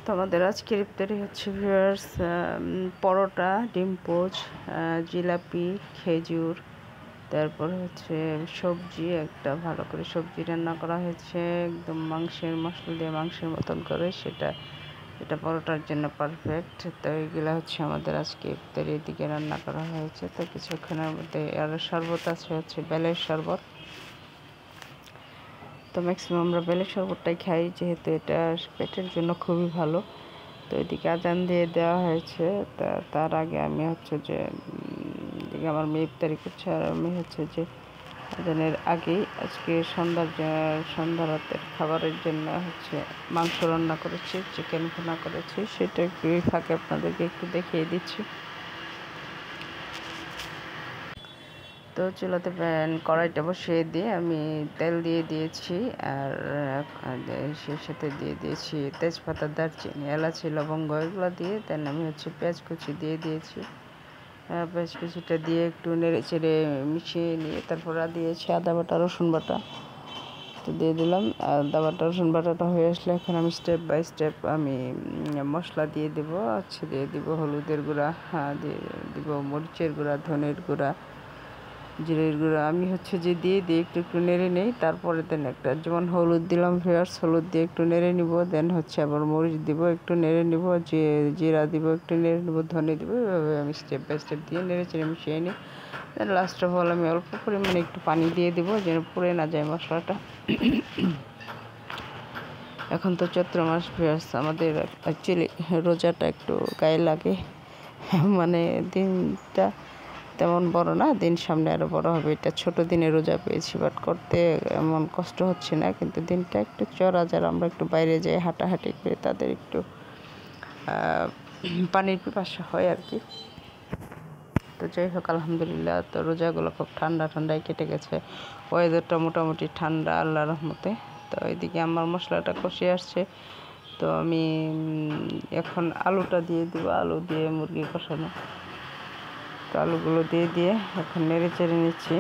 তো আমাদের আজকের ইফতারি হচ্ছে ভিউয়ার্স পরোটা, ডিম পোচ, জিলাপি, খেজুর, তারপর হচ্ছে সবজি, একটা ভালো করে সবজি রান্না করা হয়েছে একদম মাংসের মশলা দিয়ে মাংসের মতন করে, এটা পরোটার জন্য পারফেক্ট। তো এইগুলো হচ্ছে আমাদের আজকে ইফতারি দিকে রান্না করা হয়েছে। তো কিছুক্ষণের মধ্যে আর শরবত আছে, হচ্ছে বেলের শরবত। তো ম্যাক্সিমাম আমরা বেলের শরবতটাই খাই, যেহেতু এটা পেটের জন্য খুবই ভালো। তো এদিকে আজান দিয়ে দেওয়া হয়েছে। তার আগে আমি হচ্ছে যে এদিকে আমার মেয়ে ইফতারি করছে, আর আমি হচ্ছে যে আজানের আগেই আজকে সন্ধ্যা রাতের খাবারের জন্য হচ্ছে মাংস রান্না করেছি, চিকেন ভুনা করেছি, সেটা একটু ফাঁকে আপনাদেরকে একটু দেখিয়ে দিচ্ছি। তো চুলাতে কড়াইটা বসিয়ে দিয়ে আমি তেল দিয়ে দিয়েছি, আর সেই সাথে দিয়ে দিয়েছি তেজপাতা, দারচিনি, এলাচি, লবঙ্গ, এগুলো দিয়ে দেন আমি হচ্ছে পেঁয়াজ কুচি দিয়ে দিয়েছি। পেঁয়াজ কুচিটা দিয়ে একটু নেড়ে চেড়ে মিশিয়ে নিয়ে তারপর দিয়েছি আদা বাটা, রসুন বাটা। তো দিয়ে দিলাম আদা বাটা, রসুন বাটাটা হয়ে আসলে এখন আমি স্টেপ বাই স্টেপ আমি মশলা দিয়ে দেবো। দিয়ে দিব হলুদের গুঁড়া, দিয়ে দিব মরিচের গুঁড়া, ধনের গুঁড়া, জিরের গুঁড়া। আমি হচ্ছে যে দিয়ে একটু একটু নেড়ে নেই, তারপরে দেন একটা যেমন হলুদ দিলাম ভিউয়ার্স, হলুদ দিয়ে একটু নেড়ে নিব, দেন হচ্ছে আবার মরিচ দিব, একটু নেড়ে নিব, জিরা দিব, একটু নেড়ে নিব, ধনে দিব। এভাবে আমি স্টেপ বাই স্টেপ দিয়ে নেড়ে চেড়ে মিশিয়ে নিই। দেন লাস্ট অফ অল আমি অল্প পরিমাণে একটু পানি দিয়ে দিব, যেন পুড়ে না যায় মশলাটা। এখন তো চৈত্র মাস ভিউয়ার্স, আমাদের অ্যাকচুয়ালি রোজাটা একটু গায়ে লাগে, মানে দিনটা তেমন বড় না, দিন সামনে আরও বড় হবে। এটা ছোট দিনে রোজা পেয়েছি, বাট করতে এমন কষ্ট হচ্ছে না, কিন্তু দিনটা একটু চড়া, যারা আমরা একটু বাইরে যাই হাঁটাহাঁটি করে তাদের একটু পানির পিপাসা হয় আর কি। তো যাই হোক আলহামদুলিল্লাহ, তো রোজাগুলো খুব ঠান্ডায় কেটে গেছে, ওয়েদারটা মোটামুটি ঠান্ডা আল্লাহর রহমতে। তো এইদিকে আমার মশলাটা কষে আসছে, তো আমি এখন আলুটা দিয়ে দিব, আলু দিয়ে মুরগি কষানো। তো আলুগুলো দিয়ে এখন নেড়ে চেড়ে নিচ্ছি।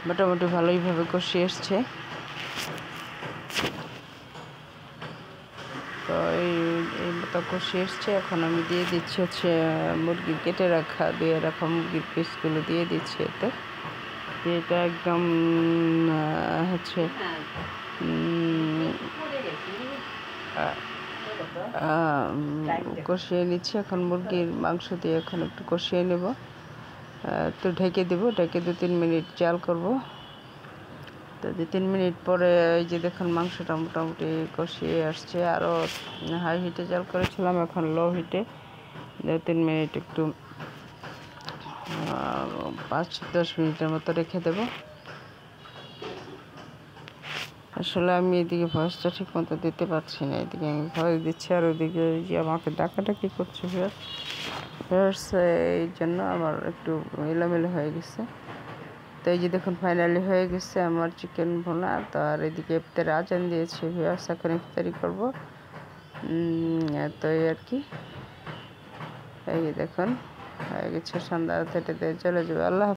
মোটামুটি ভালোইভাবে কষিয়ে এসছে। তো এই মতো কষিয়ে এসছে। এখন আমি দিয়ে দিচ্ছি হচ্ছে মুরগির কেটে ধুয়ে রাখা মুরগির পিসগুলো দিয়ে দিচ্ছি এতে। এটা একদম হচ্ছে কষিয়ে নিচ্ছি। এখন মুরগির মাংস দিয়ে এখন একটু কষিয়ে নেব, তো ঢেকে দেবো, ঢেকে 2-3 মিনিট জাল করব। তো 2-3 মিনিট পরে এই যে দেখুন মাংসটা মোটামুটি কষিয়ে আসছে। আরও হাই হিটে জাল করেছিলাম, এখন লো হিটে 2-3 মিনিট একটু 5-10 মিনিটের মতো রেখে দেব। আসলে আমি এদিকে ভয়েসটা ঠিক মতো দিতে পারছি না, এদিকে আমি ভয়েস দিচ্ছি আর ওইদিকে যে আমাকে ডাকাডাকি করছে ভিউয়ার্স, এই জন্য আমার একটু এলোমেলো হয়ে গেছে। তো এই যে দেখুন ফাইনালি হয়ে গেছে আমার চিকেন ভুনা। তো আর এদিকে ইফতারে আজান দিয়েছে ভিউয়ার্স, এখন ইফতারি করবো। তো এই আর কি, এই দেখুন হয়ে গেছে, সন্ধ্যা থেকে চলে যাবে। আল্লাহ।